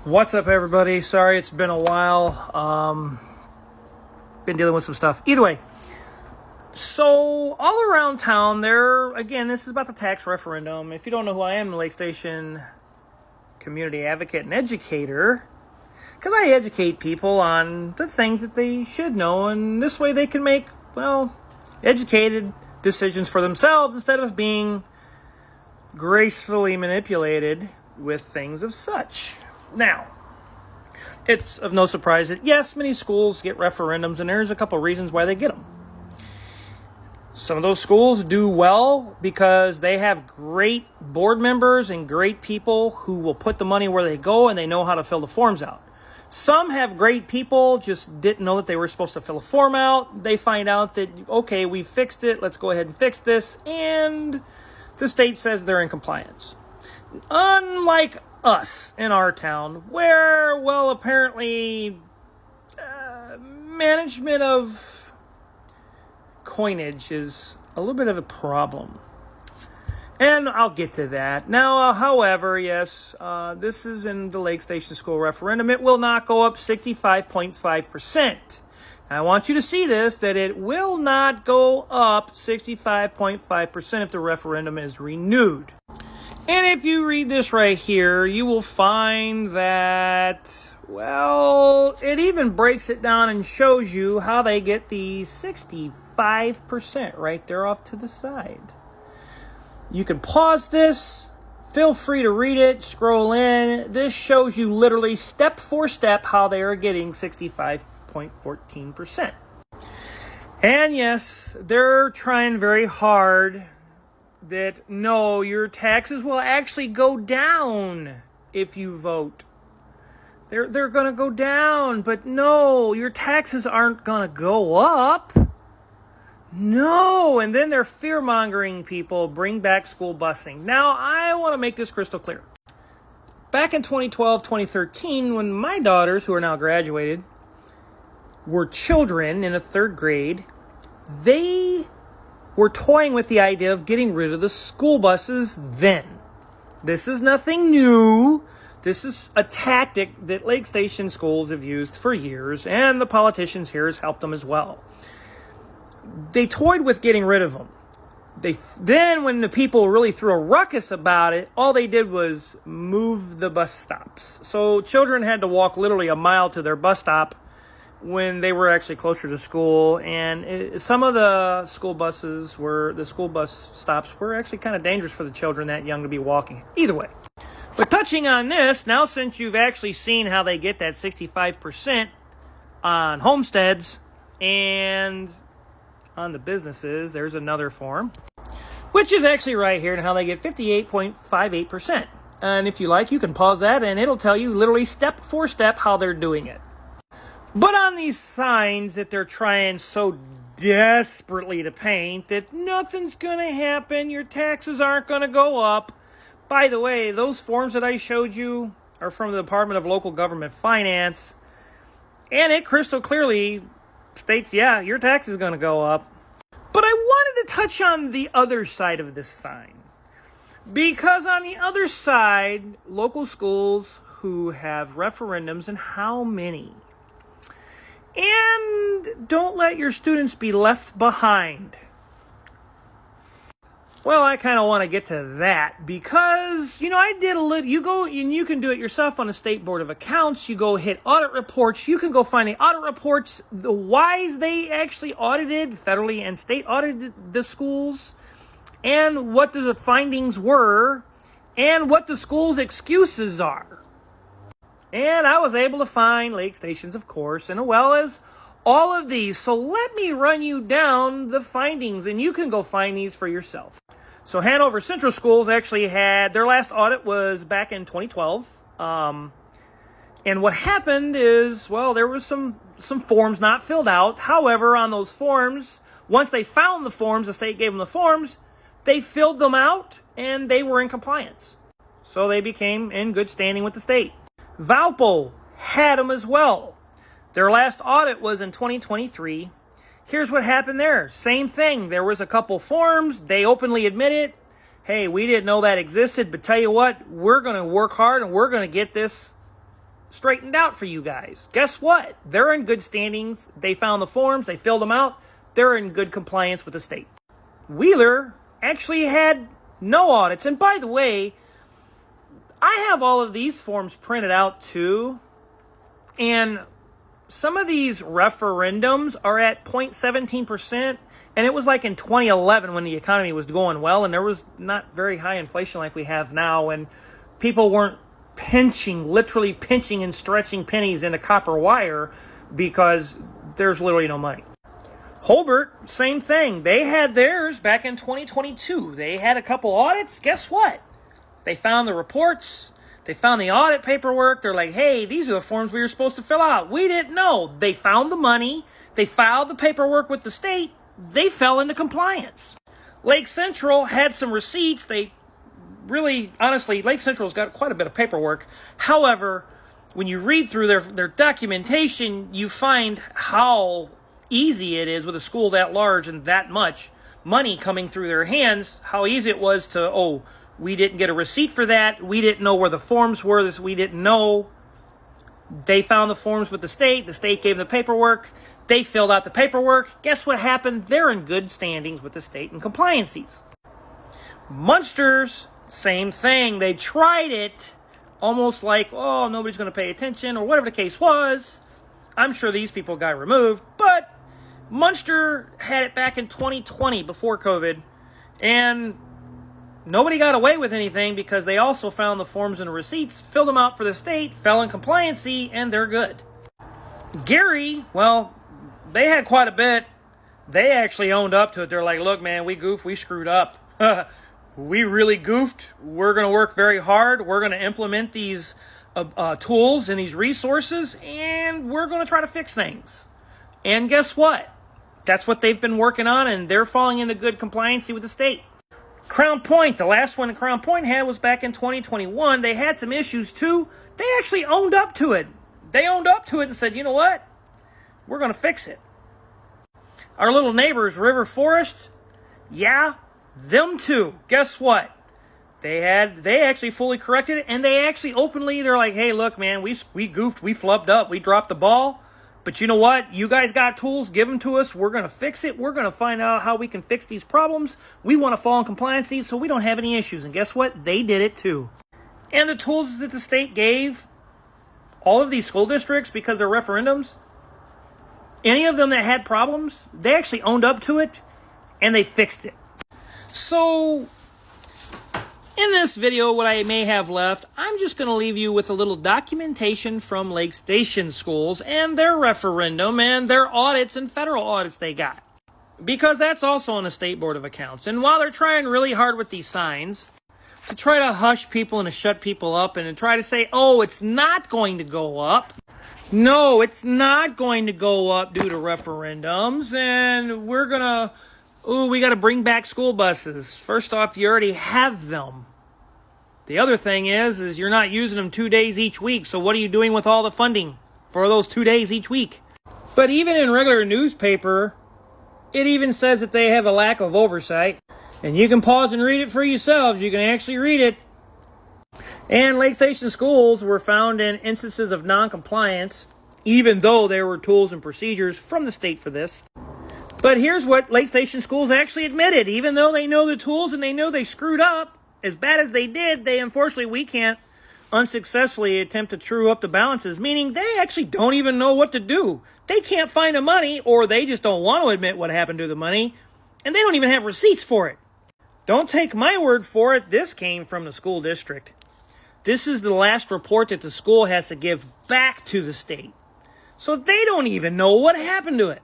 What's up, everybody? Sorry it's been a while. Been dealing with some stuff. Either way, so all around town there, again, this is about the tax referendum. If you don't know who I am, I'm a Lake Station community advocate and educator, because I educate people on the things that they should know, and this way they can make, educated decisions for themselves instead of being gracefully manipulated with things of such. Now, it's of no surprise that, yes, many schools get referendums, and there's a couple of reasons why they get them. Some of those schools do well because they have great board members and great people who will put the money where they go, and they know how to fill the forms out. Some have great people, just didn't know that they were supposed to fill a form out. They find out that, okay, we fixed it, let's go ahead and fix this, and the state says they're in compliance. Unlike us in our town, where, apparently management of coinage is a little bit of a problem. And I'll get to that. Now, however, yes, this is in the Lake Station School referendum. It will not go up 65.5%. I want you to see this, that it will not go up 65.5% if the referendum is renewed. And if you read this right here, you will find that, it even breaks it down and shows you how they get the 65% right there off to the side. You can pause this, feel free to read it, scroll in. This shows you literally step for step how they are getting 65.14%. And yes, they're trying very hard that no, your taxes will actually go down if you vote. They're going to go down, but no, your taxes aren't going to go up. No, and then they're fear-mongering people, bring back school busing. Now, I want to make this crystal clear. Back in 2012, 2013, when my daughters, who are now graduated, were children in a third grade, they were toying with the idea of getting rid of the school buses then. This is nothing new. This is a tactic that Lake Station schools have used for years, and the politicians here has helped them as well. They toyed with getting rid of them. Then when the people really threw a ruckus about it, all they did was move the bus stops. So children had to walk literally a mile to their bus stop when they were actually closer to school, and some of the school bus stops were actually kind of dangerous for the children that young to be walking. Either way. But touching on this, now since you've actually seen how they get that 65% on homesteads and on the businesses, there's another form, which is actually right here, and how they get 58.58%. And if you like, you can pause that, and it'll tell you literally step for step how they're doing it. But on these signs that they're trying so desperately to paint that nothing's going to happen, your taxes aren't going to go up. By the way, those forms that I showed you are from the Department of Local Government Finance, and it crystal clearly states, yeah, your tax is going to go up. But I wanted to touch on the other side of this sign, because on the other side, local schools who have referendums, and how many? And don't let your students be left behind. Well, I kind of want to get to that because, I did a little, you go and you can do it yourself on the State Board of Accounts. You go hit audit reports. You can go find the audit reports, the whys they actually audited, federally and state audited the schools, and what the findings were, and what the school's excuses are. And I was able to find Lake Stations, of course, and as well as all of these. So let me run you down the findings, and you can go find these for yourself. So Hanover Central Schools actually had, their last audit was back in 2012. And what happened is, there was some forms not filled out. However, on those forms, once they found the forms, the state gave them the forms, they filled them out, and they were in compliance. So they became in good standing with the state. Valpo had them as well. Their last audit was in 2023. Here's what happened there. Same thing. There was a couple forms. They openly admitted, hey, we didn't know that existed, but tell you what, we're going to work hard and we're going to get this straightened out for you guys. Guess what? They're in good standings. They found the forms. They filled them out. They're in good compliance with the state. Wheeler actually had no audits. And by the way, I have all of these forms printed out too. And some of these referendums are at 0.17%. And it was like in 2011 when the economy was going well and there was not very high inflation like we have now. And people weren't literally pinching and stretching pennies into copper wire because there's literally no money. Hobart, same thing. They had theirs back in 2022. They had a couple audits. Guess what? They found the reports. They found the audit paperwork. They're like, hey, these are the forms we were supposed to fill out. We didn't know. They found the money. They filed the paperwork with the state. They fell into compliance. Lake Central had some receipts. They really, honestly, Lake Central's got quite a bit of paperwork. However, when you read through their documentation, you find how easy it is with a school that large and that much money coming through their hands, how easy it was to, we didn't get a receipt for that. We didn't know where the forms were. We didn't know. They found the forms with the state. The state gave them the paperwork. They filled out the paperwork. Guess what happened? They're in good standings with the state and compliances. Munsters, same thing. They tried it almost like, nobody's going to pay attention or whatever the case was. I'm sure these people got removed, but Munster had it back in 2020 before COVID, and nobody got away with anything because they also found the forms and receipts, filled them out for the state, fell in compliancy, and they're good. Gary, well, they had quite a bit. They actually owned up to it. They're like, look, man, we goofed. We screwed up. We really goofed. We're going to work very hard. We're going to implement these tools and these resources, and we're going to try to fix things. And guess what? That's what they've been working on, and they're falling into good compliancy with the state. Crown Point, the last one that Crown Point had was back in 2021. They had some issues too. They actually owned up to it. They owned up to it and said, you know what? We're going to fix it. Our little neighbors, River Forest, yeah, them too. Guess what? They actually fully corrected it, and they actually openly, they're like, hey, look, man, we goofed, we flubbed up, we dropped the ball. But you know what? You guys got tools, give them to us. We're going to fix it. We're going to find out how we can fix these problems. We want to fall in compliancy so we don't have any issues. And guess what? They did it too. And the tools that the state gave all of these school districts because they're referendums, any of them that had problems, they actually owned up to it and they fixed it. So in this video, what I may have left, I'm just going to leave you with a little documentation from Lake Station schools and their referendum and their audits and federal audits they got. Because that's also on the State Board of Accounts. And while they're trying really hard with these signs to try to hush people and to shut people up and to try to say, it's not going to go up. No, it's not going to go up due to referendums. And we're going to, we got to bring back school buses. First off, you already have them. The other thing is you're not using them 2 days each week. So what are you doing with all the funding for those 2 days each week? But even in regular newspaper, it even says that they have a lack of oversight. And you can pause and read it for yourselves. You can actually read it. And Lake Station schools were found in instances of non-compliance, even though there were tools and procedures from the state for this. But here's what Lake Station schools actually admitted. Even though they know the tools and they know they screwed up, as bad as they did, we can't unsuccessfully attempt to true up the balances, meaning they actually don't even know what to do. They can't find the money, or they just don't want to admit what happened to the money, and they don't even have receipts for it. Don't take my word for it. This came from the school district. This is the last report that the school has to give back to the state. So they don't even know what happened to it.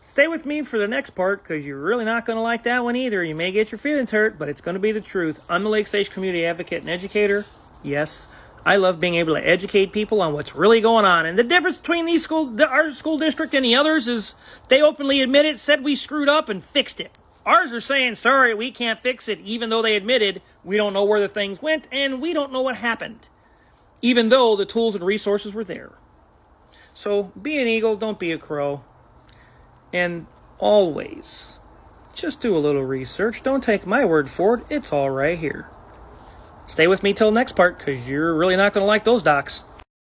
Stay with me for the next part, because you're really not going to like that one either. You may get your feelings hurt, but it's going to be the truth. I'm the Lake Station community advocate and educator. Yes, I love being able to educate people on what's really going on. And the difference between these schools, our school district and the others, is they openly admitted, said we screwed up and fixed it. Ours are saying, sorry, we can't fix it, even though they admitted we don't know where the things went and we don't know what happened, even though the tools and resources were there. So be an eagle, don't be a crow. And always, just do a little research. Don't take my word for it. It's all right here. Stay with me till next part, because you're really not going to like those docs.